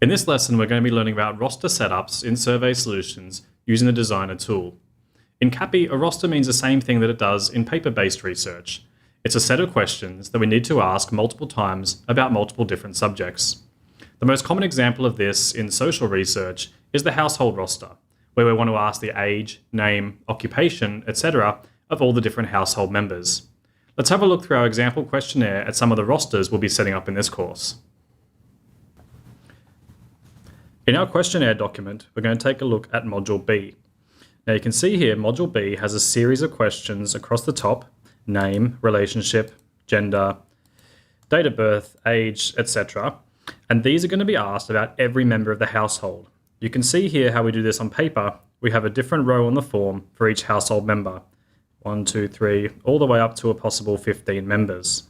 In this lesson, we're going to be learning about roster setups in Survey Solutions using the Designer tool. In CAPI, a roster means the same thing that it does in paper-based research. It's a set of questions that we need to ask multiple times about multiple different subjects. The most common example of this in social research is the household roster, where we want to ask the age, name, occupation, etc. of all the different household members. Let's have a look through our example questionnaire at some of the rosters we'll be setting up in this course. In our questionnaire document, we're going to take a look at Module B. Now you can see here, Module B has a series of questions across the top: name, relationship, gender, date of birth, age, etc. And these are going to be asked about every member of the household. You can see here how we do this on paper. We have a different row on the form for each household member. 1, 2, 3, all the way up to a possible 15 members.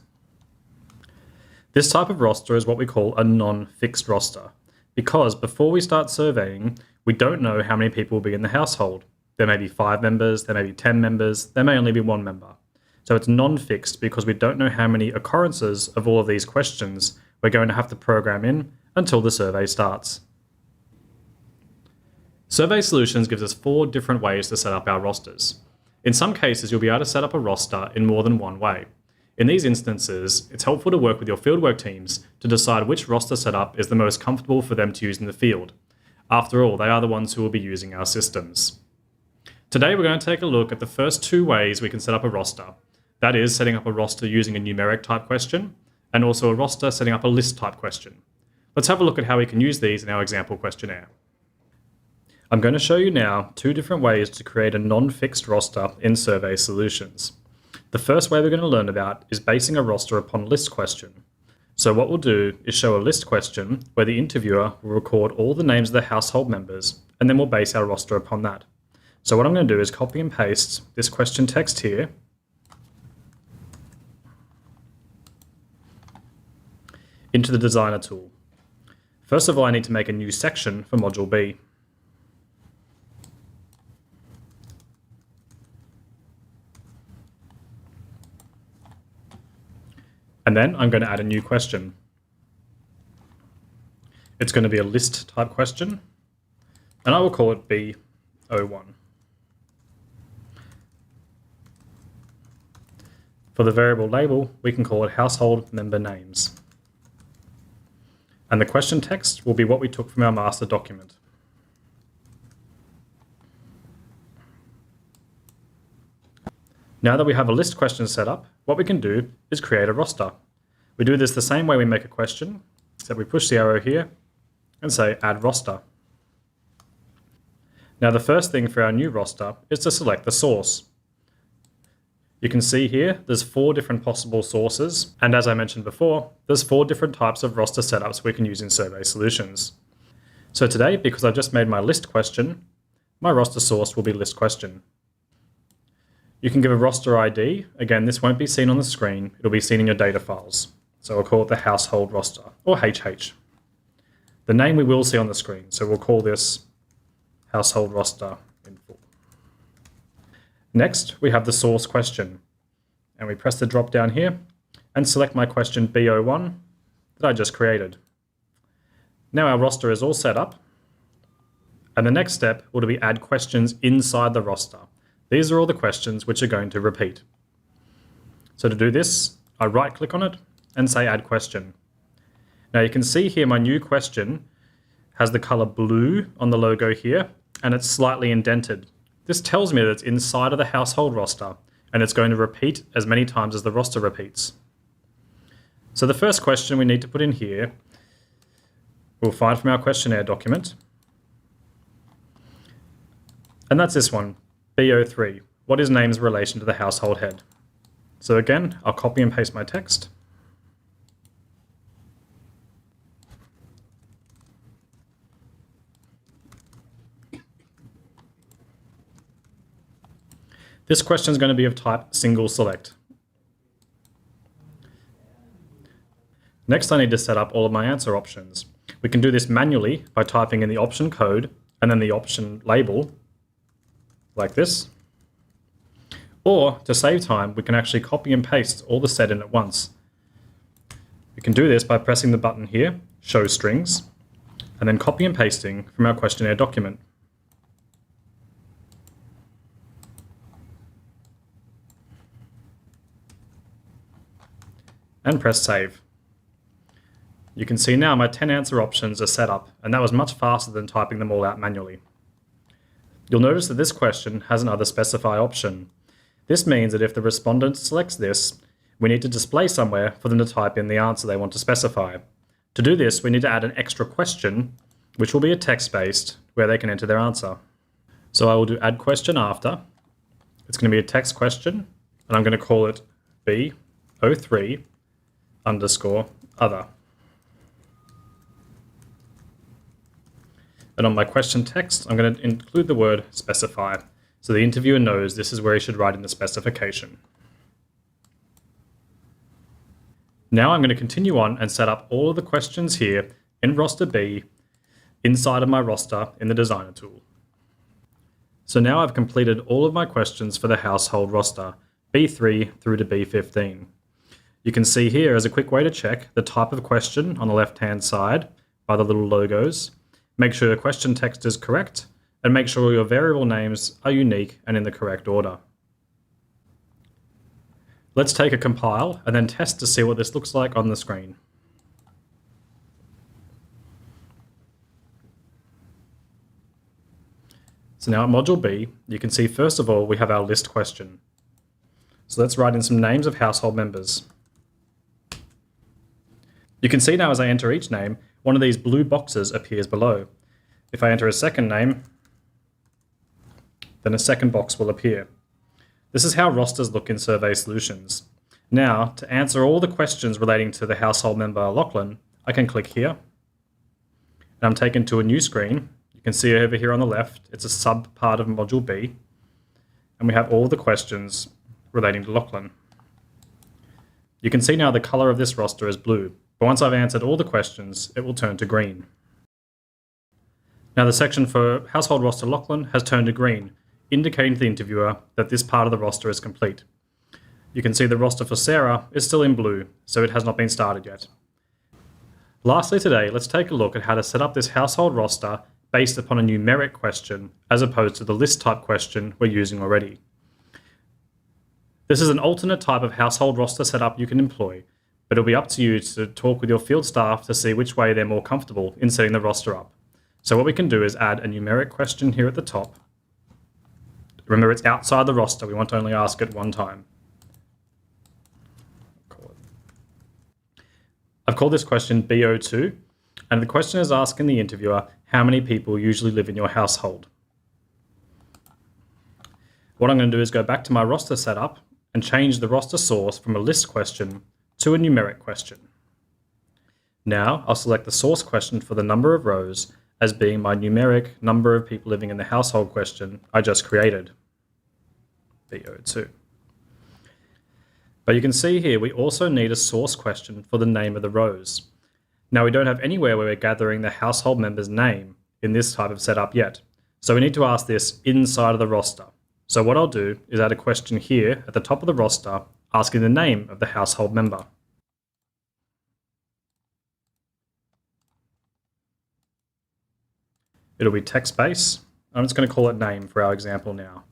This type of roster is what we call a non-fixed roster, because before we start surveying, we don't know how many people will be in the household. There may be 5 members, there may be 10 members, there may only be 1 member. So it's non-fixed because we don't know how many occurrences of all of these questions we're going to have to program in until the survey starts. Survey Solutions gives us 4 different ways to set up our rosters. In some cases, you'll be able to set up a roster in more than one way. In these instances, it's helpful to work with your fieldwork teams to decide which roster setup is the most comfortable for them to use in the field. After all, they are the ones who will be using our systems. Today, we're going to take a look at the first 2 ways we can set up a roster. That is, setting up a roster using a numeric type question, and also a roster setting up a list type question. Let's have a look at how we can use these in our example questionnaire. I'm going to show you now 2 different ways to create a non-fixed roster in Survey Solutions. The first way we're going to learn about is basing a roster upon a list question. So what we'll do is show a list question where the interviewer will record all the names of the household members, and then we'll base our roster upon that. So what I'm going to do is copy and paste this question text here into the Designer tool. First of all, I need to make a new section for Module B. And then I'm going to add a new question. It's going to be a list type question, and I will call it B01. For the variable label, we can call it household member names. And the question text will be what we took from our master document. Now that we have a list question set up, what we can do is create a roster. We do this the same way we make a question, except we push the arrow here and say add roster. Now the first thing for our new roster is to select the source. You can see here there's 4 different possible sources, and as I mentioned before, there's 4 different types of roster setups we can use in Survey Solutions. So today, because I've just made my list question, my roster source will be list question. You can give a roster ID. Again, this won't be seen on the screen. It'll be seen in your data files. So we'll call it the household roster, or HH. The name we will see on the screen, so we'll call this household roster in full. Next, we have the source question. And we press the drop down here and select my question B01 that I just created. Now our roster is all set up. And the next step will be add questions inside the roster. These are all the questions which are going to repeat. So to do this, I right-click on it and say Add Question. Now you can see here my new question has the color blue on the logo here, and it's slightly indented. This tells me that it's inside of the household roster, and it's going to repeat as many times as the roster repeats. So the first question we need to put in here, we'll find from our questionnaire document. And that's this one. B03, what is name's relation to the household head? So again, I'll copy and paste my text. This question is going to be of type single select. Next, I need to set up all of my answer options. We can do this manually by typing in the option code and then the option label, like this. Or, to save time, we can actually copy and paste all the set in at once. We can do this by pressing the button here, Show Strings, and then copy and pasting from our questionnaire document. And press save. You can see now my 10 answer options are set up, and that was much faster than typing them all out manually. You'll notice that this question has an other specify option. This means that if the respondent selects this, we need to display somewhere for them to type in the answer they want to specify. To do this, we need to add an extra question, which will be a text-based, where they can enter their answer. So I will do add question after. It's going to be a text question, and I'm going to call it B03 underscore other. And on my question text, I'm going to include the word specify, so the interviewer knows this is where he should write in the specification. Now I'm going to continue on and set up all of the questions here in roster B inside of my roster in the designer tool. So now I've completed all of my questions for the household roster, B3 through to B15. You can see here as a quick way to check the type of question on the left-hand side by the little logos. Make sure your question text is correct, and make sure your variable names are unique and in the correct order. Let's take a compile and then test to see what this looks like on the screen. So now at Module B, you can see first of all we have our list question. So let's write in some names of household members. You can see now as I enter each name, one of these blue boxes appears below. If I enter a second name, then a second box will appear. This is how rosters look in Survey Solutions. Now, to answer all the questions relating to the household member Lachlan, I can click here. And I'm taken to a new screen. You can see over here on the left, it's a sub part of Module B. And we have all the questions relating to Lachlan. You can see now the color of this roster is blue. But once I've answered all the questions, it will turn to green. Now the section for household roster Lachlan has turned to green, indicating to the interviewer that this part of the roster is complete. You can see the roster for Sarah is still in blue, so it has not been started yet. Lastly today, let's take a look at how to set up this household roster based upon a numeric question as opposed to the list type question we're using already. This is an alternate type of household roster setup you can employ, but it'll be up to you to talk with your field staff to see which way they're more comfortable in setting the roster up. So what we can do is add a numeric question here at the top. Remember, it's outside the roster. We want to only ask it one time. I've called this question B02, and the question is asking the interviewer how many people usually live in your household. What I'm going to do is go back to my roster setup and change the roster source from a list question to a numeric question. Now I'll select the source question for the number of rows as being my numeric number of people living in the household question I just created, B02. But you can see here we also need a source question for the name of the rows. Now we don't have anywhere where we're gathering the household member's name in this type of setup yet, so we need to ask this inside of the roster. So what I'll do is add a question here at the top of the roster asking the name of the household member. It'll be text-based. I'm just going to call it name for our example now.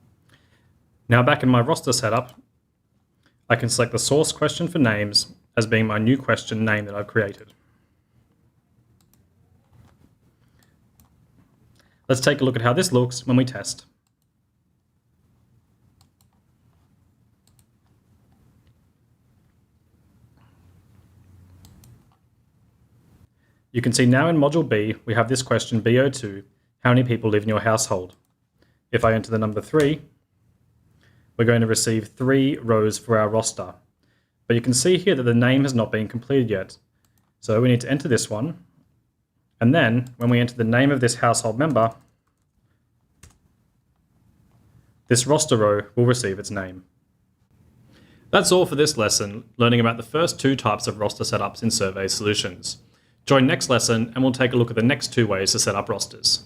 Now back in my roster setup, I can select the source question for names as being my new question name that I've created. Let's take a look at how this looks when we test. You can see now in Module B, we have this question B02, how many people live in your household? If I enter the number 3, we're going to receive 3 rows for our roster. But you can see here that the name has not been completed yet. So we need to enter this one. And then when we enter the name of this household member, this roster row will receive its name. That's all for this lesson, learning about the first 2 types of roster setups in Survey Solutions. Join next lesson and we'll take a look at the next 2 ways to set up rosters.